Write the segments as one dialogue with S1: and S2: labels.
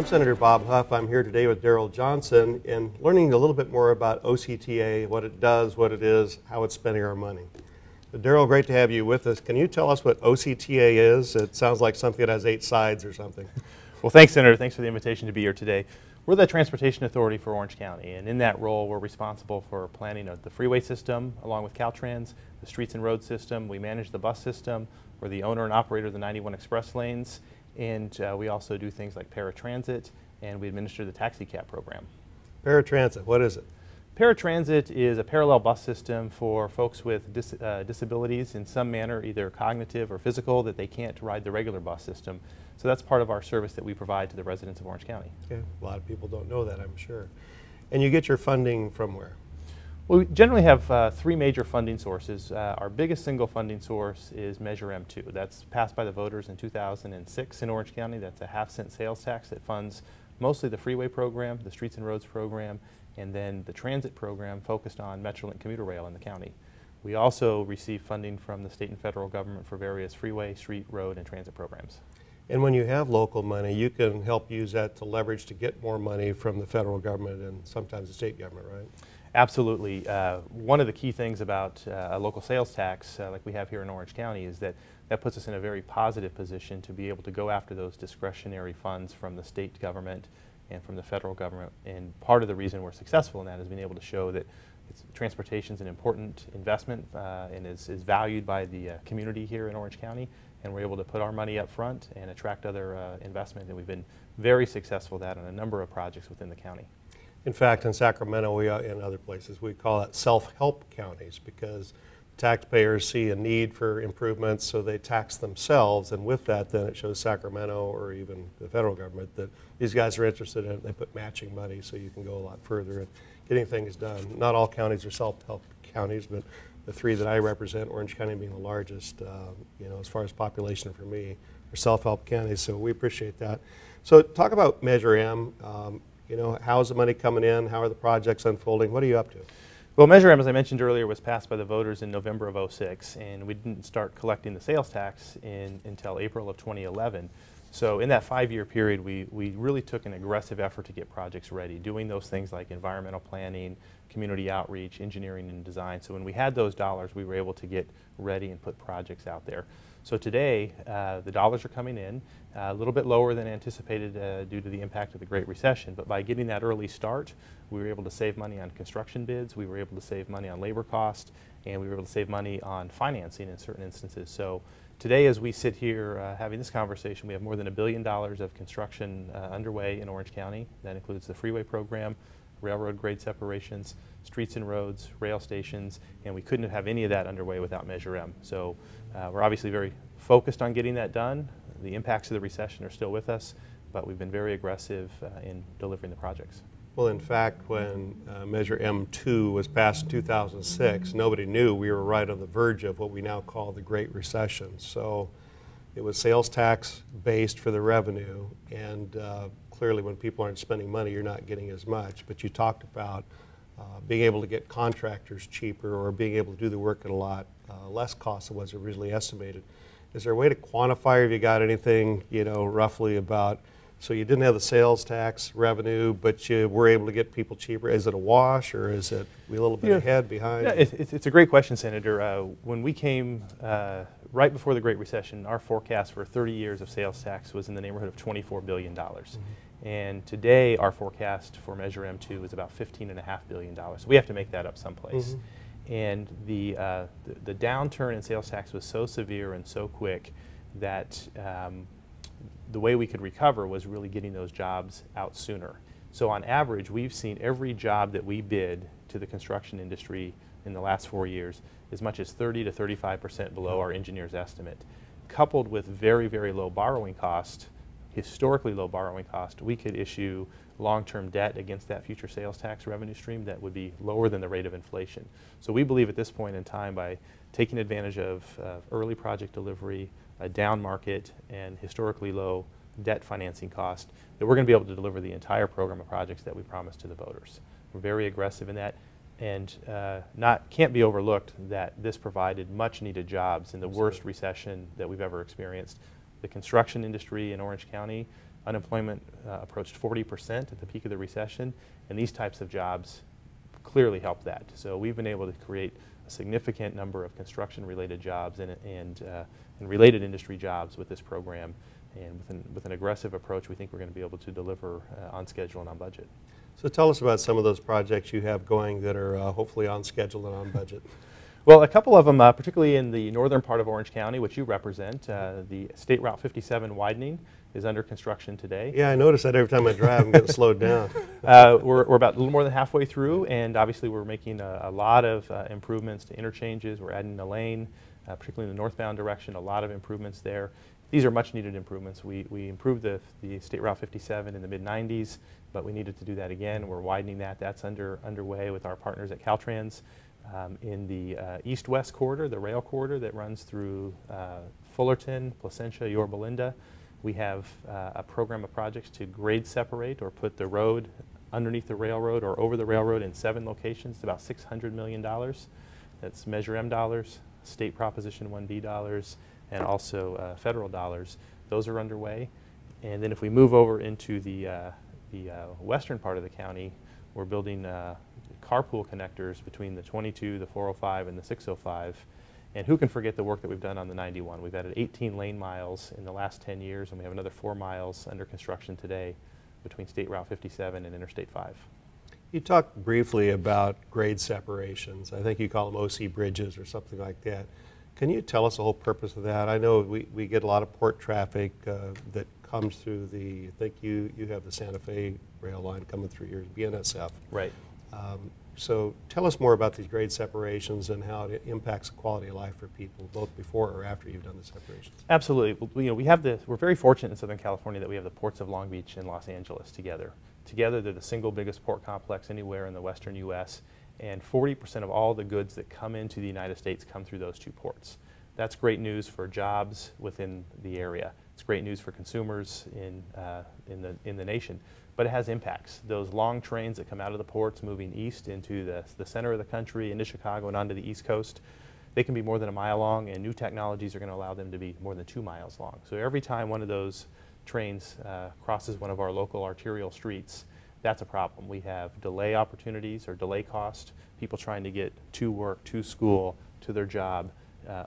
S1: I'm Senator Bob Huff. I'm here today with Darrell Johnson and learning a little bit more about OCTA, what it does, what it is, how it's spending our money. So Darrell, great to have you with us. Can you tell us what OCTA is? It sounds like something that has 8 sides or something.
S2: Well, thanks, Senator. Thanks for the invitation to be here today. We're the Transportation Authority for Orange County, and in that role, we're responsible for planning of the freeway system, along with Caltrans, the streets and road system. We manage the bus system. We're the owner and operator of the 91 express lanes, and we also do things like paratransit, and we administer the taxi cab program.
S1: Paratransit, what is it?
S2: Paratransit is a parallel bus system for folks with disabilities in some manner, either cognitive or physical, that they can't ride the regular bus system. So that's part of our service that we provide to the residents of Orange County.
S1: Okay. A lot of people don't know that, I'm sure. And you get your funding from where?
S2: Well, we generally have 3 major funding sources. Our biggest single funding source is Measure M2. That's passed by the voters in 2006 in Orange County. That's a half-cent sales tax that funds mostly the freeway program, the streets and roads program, and then the transit program focused on Metrolink commuter rail in the county. We also receive funding from the state and federal government for various freeway, street, road, and transit programs.
S1: And when you have local money, you can help use that to leverage to get more money from the federal government and sometimes the state government, right?
S2: Absolutely. One of the key things about a local sales tax like we have here in Orange County is that puts us in a very positive position to be able to go after those discretionary funds from the state government and from the federal government. And part of the reason we're successful in that is being able to show that transportation is an important investment and is valued by the community here in Orange County. And we're able to put our money up front and attract other investment. And we've been very successful at that on a number of projects within the county.
S1: In fact, in Sacramento and other places, we call it self-help counties because taxpayers see a need for improvements, so they tax themselves, and with that, then it shows Sacramento or even the federal government that these guys are interested in it. They put matching money so you can go a lot further in getting things done. Not all counties are self-help counties, but the 3 that I represent, Orange County being the largest, you know, as far as population for me, are self-help counties, so we appreciate that. So talk about Measure M. You know, how's the money coming in? How are the projects unfolding? What are you up to?
S2: Well, Measure M, as I mentioned earlier, was passed by the voters in November of '06, and we didn't start collecting the sales tax until April of 2011. So in that 5-year period, we really took an aggressive effort to get projects ready, doing those things like environmental planning, community outreach, engineering and design. So when we had those dollars, we were able to get ready and put projects out there. So today, the dollars are coming in a little bit lower than anticipated due to the impact of the Great Recession, but by getting that early start, we were able to save money on construction bids, we were able to save money on labor cost, and we were able to save money on financing in certain instances. So today, as we sit here having this conversation, we have more than $1 billion of construction underway in Orange County. That includes the freeway program, railroad grade separations, streets and roads, rail stations, and we couldn't have any of that underway without Measure M. So we're obviously very focused on getting that done. The impacts of the recession are still with us, but we've been very aggressive in delivering the projects.
S1: Well, in fact, when Measure M2 was passed in 2006, nobody knew we were right on the verge of what we now call the Great Recession. So it was sales tax based for the revenue, and clearly when people aren't spending money, you're not getting as much. But you talked about being able to get contractors cheaper or being able to do the work at a lot less cost than was originally estimated. Is there a way to quantify, or have you got anything, you know, roughly about, so you didn't have the sales tax revenue, but you were able to get people cheaper? Is it a wash, or is it a little bit ahead, behind?
S2: Yeah, it's a great question, Senator. When we came right before the Great Recession, our forecast for 30 years of sales tax was in the neighborhood of $24 billion. Mm-hmm. And today, our forecast for Measure M2 is about $15.5 billion. So we have to make that up someplace. Mm-hmm. And the downturn in sales tax was so severe and so quick that the way we could recover was really getting those jobs out sooner. So on average, we've seen every job that we bid to the construction industry in the last 4 years as much as 30 to 35% below our engineer's estimate. Coupled with very, very low borrowing cost, historically low borrowing cost, we could issue long-term debt against that future sales tax revenue stream that would be lower than the rate of inflation. So we believe at this point in time, by taking advantage of early project delivery, a down market, and historically low debt financing cost, that we're going to be able to deliver the entire program of projects that we promised to the voters. We're very aggressive in that, and can't be overlooked that this provided much needed jobs in the worst recession that we've ever experienced. The construction industry in Orange County Unemployment approached 40% at the peak of the recession, and these types of jobs clearly help that. So we've been able to create a significant number of construction-related jobs and related industry jobs with this program. And with an aggressive approach, we think we're going to be able to deliver on schedule and on budget.
S1: So tell us about some of those projects you have going that are hopefully on schedule and on budget.
S2: Well, a couple of them, particularly in the northern part of Orange County, which you represent, the State Route 57 widening is under construction today.
S1: Yeah, I notice that every time I drive, I'm getting slowed down.
S2: We're about a little more than halfway through, and obviously we're making a lot of improvements to interchanges. We're adding a lane, particularly in the northbound direction, a lot of improvements there. These are much needed improvements. We improved the State Route 57 in the mid-90s, but we needed to do that again. We're widening that. That's underway with our partners at Caltrans. In the east-west corridor, the rail corridor that runs through Fullerton, Placentia, Yorba Linda, we have a program of projects to grade separate or put the road underneath the railroad or over the railroad in 7 locations. It's about $600 million. That's Measure M dollars, State Proposition 1B dollars, and also federal dollars. Those are underway. And then if we move over into the western part of the county, we're building carpool connectors between the 22, the 405, and the 605. And who can forget the work that we've done on the 91? We've added 18 lane miles in the last 10 years, and we have another 4 miles under construction today between State Route 57 and Interstate 5.
S1: You talked briefly about grade separations. I think you call them OC bridges or something like that. Can you tell us the whole purpose of that? I know we get a lot of port traffic that comes through I think you have the Santa Fe rail line coming through your BNSF.
S2: Right.
S1: So tell us more about these grade separations and how it impacts the quality of life for people, both before or after you've done the separations.
S2: Absolutely. Well, we're very fortunate in Southern California that we have the ports of Long Beach and Los Angeles together. Together, they're the single biggest port complex anywhere in the western U.S., and 40% of all the goods that come into the United States come through those 2 ports. That's great news for jobs within the area. It's great news for consumers in the nation. But it has impacts. Those long trains that come out of the ports moving east into the center of the country, into Chicago and onto the East Coast, they can be more than a mile long, and new technologies are going to allow them to be more than 2 miles long. So every time one of those trains crosses one of our local arterial streets, that's a problem. We have delay opportunities or delay cost, people trying to get to work, to school, to their job,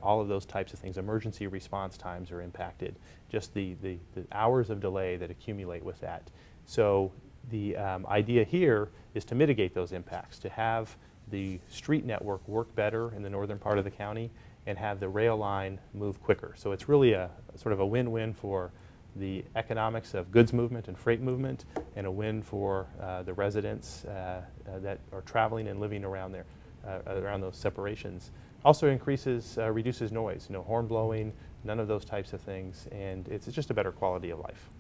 S2: all of those types of things. Emergency response times are impacted, just the hours of delay that accumulate with that. So the idea here is to mitigate those impacts, to have the street network work better in the northern part of the county and have the rail line move quicker. So it's really a sort of a win-win for the economics of goods movement and freight movement, and a win for the residents that are traveling and living around there, around those separations. Also reduces noise, horn blowing, none of those types of things, and it's just a better quality of life.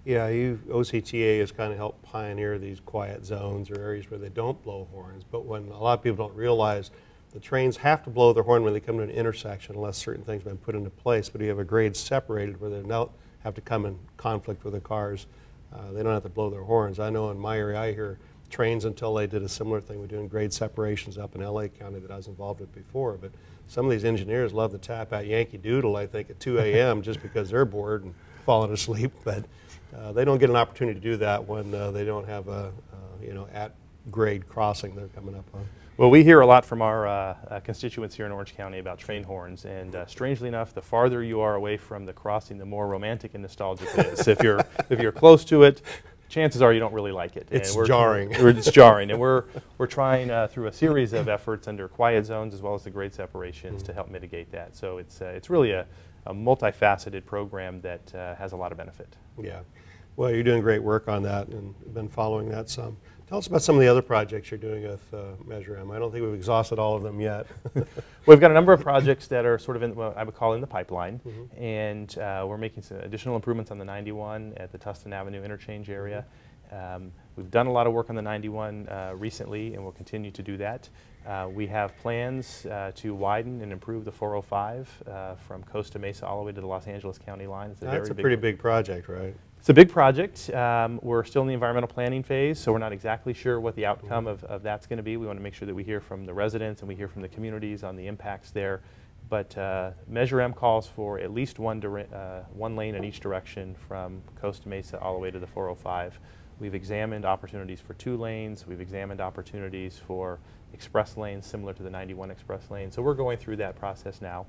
S1: Yeah, OCTA has kind of helped pioneer these quiet zones or areas where they don't blow horns, but when a lot of people don't realize the trains have to blow their horn when they come to an intersection unless certain things have been put into place, but you have a grade separated where they don't have to come in conflict with the cars. They don't have to blow their horns. I know in my area I hear trains until they did a similar thing. We're doing grade separations up in LA County that I was involved with before, but some of these engineers love to tap out Yankee Doodle, I think, at 2 a.m. just because they're bored and falling asleep, but they don't get an opportunity to do that when they don't have a at-grade crossing they're coming up on.
S2: Well, we hear a lot from our constituents here in Orange County about train horns, and strangely enough, the farther you are away from the crossing, the more romantic and nostalgic it is. If you're close to it, chances are you don't really like it.
S1: It's jarring.
S2: It's jarring, and we're trying through a series of efforts under quiet zones as well as the grade separations to help mitigate that. So it's really a multifaceted program that has a lot of benefit. Yeah.
S1: Well, you're doing great work on that, and been following that some. Tell us about some of the other projects you're doing with Measure M. I don't think we've exhausted all of them yet.
S2: We've got a number of projects that are sort of in what I would call in the pipeline, and we're making some additional improvements on the 91 at the Tustin Avenue interchange area. We've done a lot of work on the 91 recently, and we'll continue to do that. We have plans to widen and improve the 405 from Costa Mesa all the way to the Los Angeles County line.
S1: That's a pretty big project, right?
S2: It's a big project. We're still in the environmental planning phase, so we're not exactly sure what the outcome of that's going to be. We want to make sure that we hear from the residents and we hear from the communities on the impacts there. But Measure M calls for at least one lane in each direction from Costa Mesa all the way to the 405. We've examined opportunities for 2 lanes. We've examined opportunities for express lanes similar to the 91 express lane. So we're going through that process now.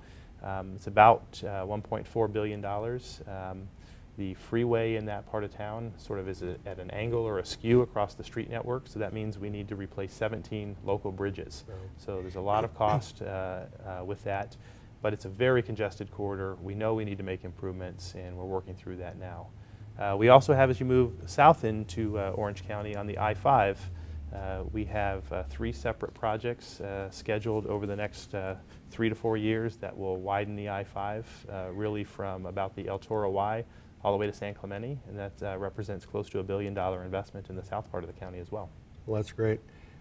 S2: It's about $1.4 billion. The freeway in that part of town sort of is at an angle or askew across the street network, so that means we need to replace 17 local bridges.
S1: Right.
S2: So there's a lot of cost with that, but it's a very congested corridor. We know we need to make improvements, and we're working through that now. We also have, as you move south into Orange County on the I-5, we have 3 separate projects scheduled over the next 3 to 4 years that will widen the I-5 really from about the El Toro Y all the way to San Clemente, and that represents close to $1 billion investment in the south part of the county as well.
S1: Well, that's great.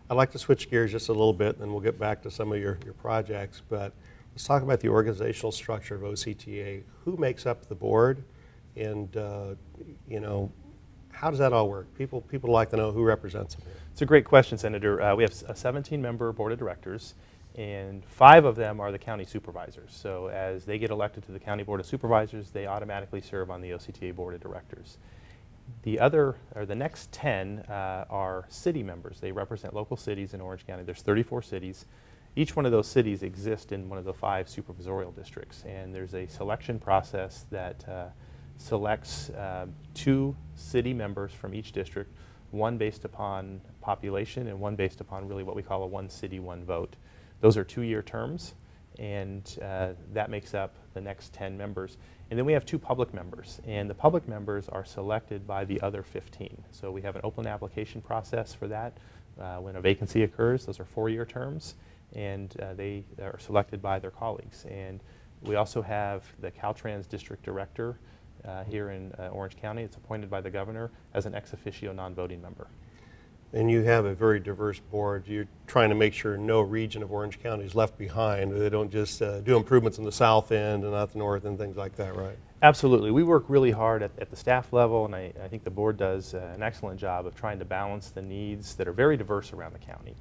S1: I'd like to switch gears just a little bit, and then we'll get back to some of your projects, but let's talk about the organizational structure of OCTA. Who makes up the board, and you know, how does that all work? People like to know who represents them here. It's
S2: a great question, Senator. We have a 17-member board of directors, and 5 of them are the county supervisors. So as they get elected to the county board of supervisors, they automatically serve on the OCTA board of directors. The next 10 are city members. They represent local cities in Orange County. There's 34 cities. Each one of those cities exists in one of the 5 supervisorial districts, and there's a selection process that selects 2 city members from each district, one based upon population and one based upon really what we call a 1 city, 1 vote. Those are 2-year terms, and that makes up the next 10 members. And then we have 2 public members, and the public members are selected by the other 15. So we have an open application process for that when a vacancy occurs. Those are 4-year terms, and they are selected by their colleagues. And we also have the Caltrans district director here in Orange County. It's appointed by the governor as an ex officio non-voting member.
S1: And you have a very diverse board. You're trying to make sure no region of Orange County is left behind. They don't just do improvements in the south end and not the north and things like that, right?
S2: Absolutely. We work really hard at the staff level, and I think the board does an excellent job of trying to balance the needs that are very diverse around the county.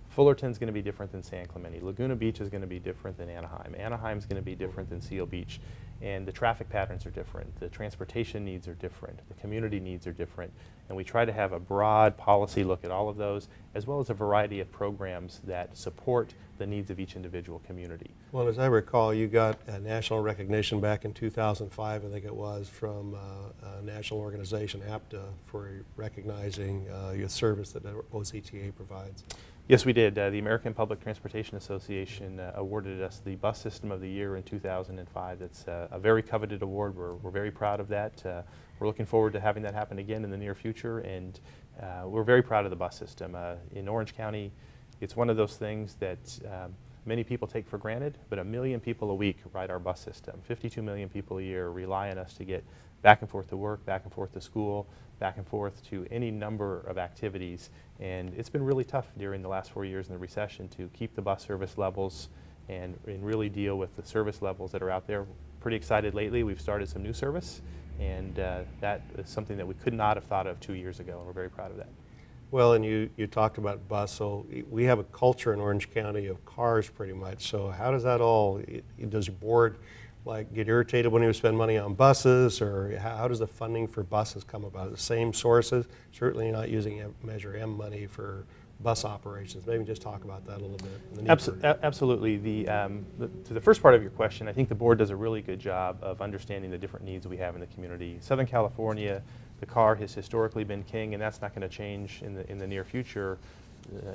S2: Fullerton's going to be different than San Clemente. Laguna Beach is going to be different than Anaheim. Anaheim's going to be different than Seal Beach. And the traffic patterns are different. The transportation needs are different. The community needs are different. And we try to have a broad policy look at all of those, as well as a variety of programs that support the needs of each individual community.
S1: Well, as I recall, you got a national recognition back in 2005, I think it was, from a national organization, APTA, for recognizing your service that OCTA provides.
S2: Yes, we did. The American Public Transportation Association awarded us the Bus System of the Year in 2005. That's a very coveted award. We're very proud of that. We're looking forward to having that happen again in the near future, and we're very proud of the bus system. In Orange County, it's one of those things that many people take for granted, but 1 million people a week ride our bus system. 52 million people a year rely on us to get back and forth to work, back and forth to school, back and forth to any number of activities. And it's been really tough during the last 4 years in the recession to keep the bus service levels and really deal with the service levels that are out there. Pretty excited lately. We've started some new service, and that is something that we could not have thought of 2 years ago, and we're very proud of that.
S1: Well, and you talked about bus, so we have a culture in Orange County of cars pretty much. So how does that all, does your board like get irritated when you spend money on buses, or how does the funding for buses come about? The same sources? Certainly not using Measure M money for bus operations. Maybe just talk about that a little bit.
S2: Absolutely. To the first part of your question, I think the board does a really good job of understanding the different needs we have in the community. Southern California, the car has historically been king, and that's not going to change in the near future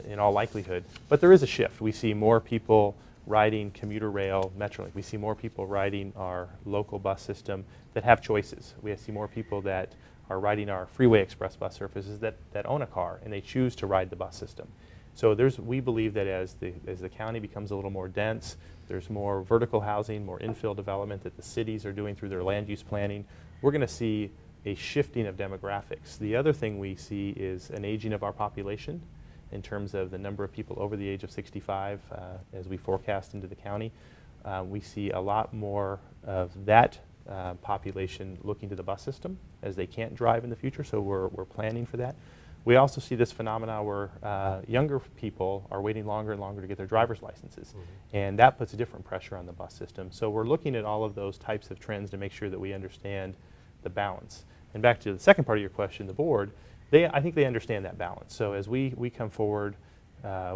S2: in all likelihood. But there is a shift. We see more people riding commuter rail, Metrolink. We see more people riding our local bus system that have choices. We see more people that are riding our freeway express bus services that own a car, and they choose to ride the bus system. So we believe that as the county becomes a little more dense, there's more vertical housing, more infill development that the cities are doing through their land use planning, we're going to see a shifting of demographics. The other thing we see is an aging of our population in terms of the number of people over the age of 65 as we forecast into the county. We see a lot more of that population looking to the bus system as they can't drive in the future, so we're planning for that. We also see this phenomena where younger people are waiting longer and longer to get their driver's licenses. And that puts a different pressure on the bus system. So we're looking at all of those types of trends to make sure that we understand the balance. And back to the second part of your question, the board, I think they understand that balance. So as we come forward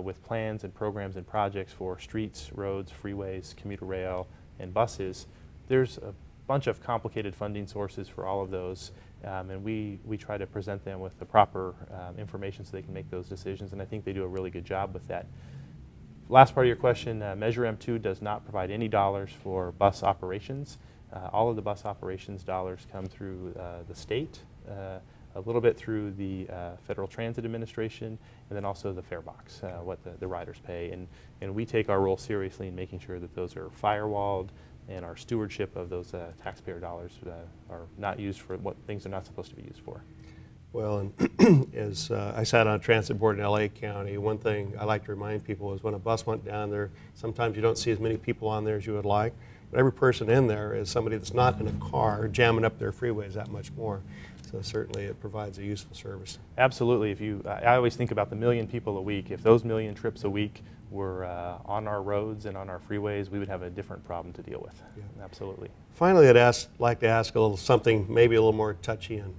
S2: with plans and programs and projects for streets, roads, freeways, commuter rail, and buses, there's a bunch of complicated funding sources for all of those. And we try to present them with the proper information so they can make those decisions, and I think they do a really good job with that. Last part of your question, Measure M2 does not provide any dollars for bus operations. All of the bus operations dollars come through the state, a little bit through the Federal Transit Administration, and then also the fare box, what the riders pay. And we take our role seriously in making sure that those are firewalled, and our stewardship of those taxpayer dollars are not used for what things are not supposed to be used for.
S1: Well, and as I sat on a transit board in LA County, one thing I like to remind people is when a bus went down there, sometimes you don't see as many people on there as you would like, but every person in there is somebody that's not in a car jamming up their freeways that much more. So certainly it provides a useful service.
S2: Absolutely. I always think about the 1 million people a week. If those 1 million trips a week were on our roads and on our freeways, we would have a different problem to deal with. Yeah. Absolutely.
S1: Finally, I'd like to ask a little something maybe a little more touchy and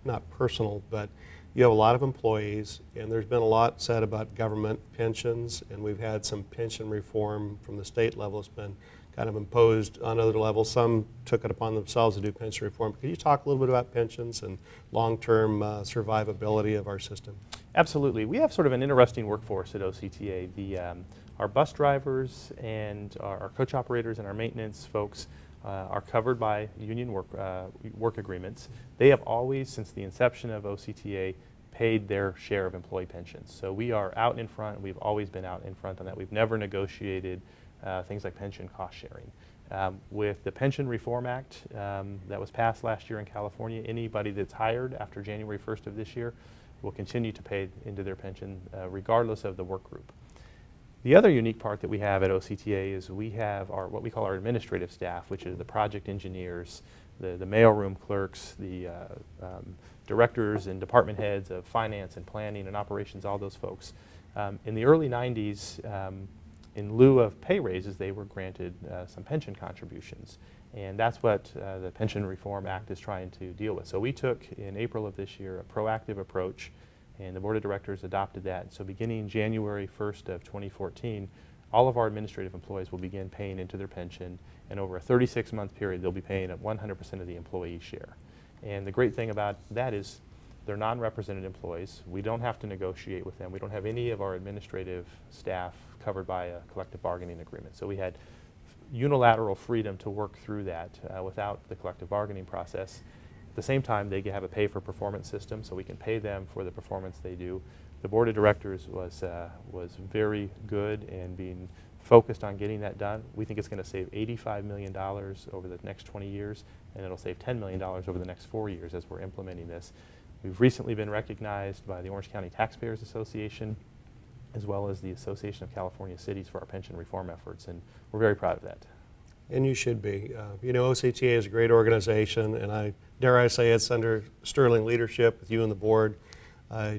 S1: not personal, but you have a lot of employees, and there's been a lot said about government pensions, and we've had some pension reform from the state level. It's been kind of imposed on other levels. Some took it upon themselves to do pension reform. Could you talk a little bit about pensions and long-term survivability of our system?
S2: Absolutely. We have sort of an interesting workforce at OCTA. Our bus drivers and our coach operators and our maintenance folks are covered by union work agreements. They have always, since the inception of OCTA, paid their share of employee pensions. So we are out in front. We've always been out in front on that. We've never negotiated things like pension cost sharing. With the Pension Reform Act that was passed last year in California, anybody that's hired after January 1st of this year will continue to pay into their pension regardless of the work group. The other unique part that we have at OCTA is we have what we call our administrative staff, which is the project engineers, the mailroom clerks, the directors and department heads of finance and planning and operations, all those folks. In the early 90s, in lieu of pay raises, they were granted some pension contributions. And that's what the Pension Reform Act is trying to deal with. So we took, in April of this year, a proactive approach, and the Board of Directors adopted that. So beginning January 1st of 2014, all of our administrative employees will begin paying into their pension, and over a 36-month period, they'll be paying at 100% of the employee share. And the great thing about that is they're non-represented employees. We don't have to negotiate with them. We don't have any of our administrative staff covered by a collective bargaining agreement. So we had unilateral freedom to work through that without the collective bargaining process. At the same time, they have a pay-for-performance system, so we can pay them for the performance they do. The Board of Directors was very good in being focused on getting that done. We think it's going to save $85 million over the next 20 years, and it'll save $10 million over the next 4 years as we're implementing this. We've recently been recognized by the Orange County Taxpayers Association, as well as the Association of California Cities, for our pension reform efforts, and we're very proud of that.
S1: And you should be. You know, OCTA is a great organization, and dare I say it's under sterling leadership with you and the board,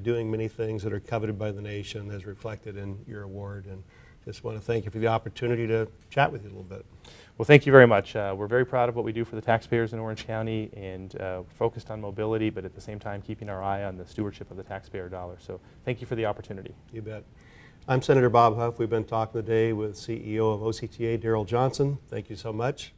S1: doing many things that are coveted by the nation as reflected in your award. And just want to thank you for the opportunity to chat with you a little bit.
S2: Well, thank you very much. We're very proud of what we do for the taxpayers in Orange County, and focused on mobility, but at the same time keeping our eye on the stewardship of the taxpayer dollar. So thank you for the opportunity.
S1: You bet. I'm Senator Bob Huff. We've been talking today with CEO of OCTA, Darrell Johnson. Thank you so much.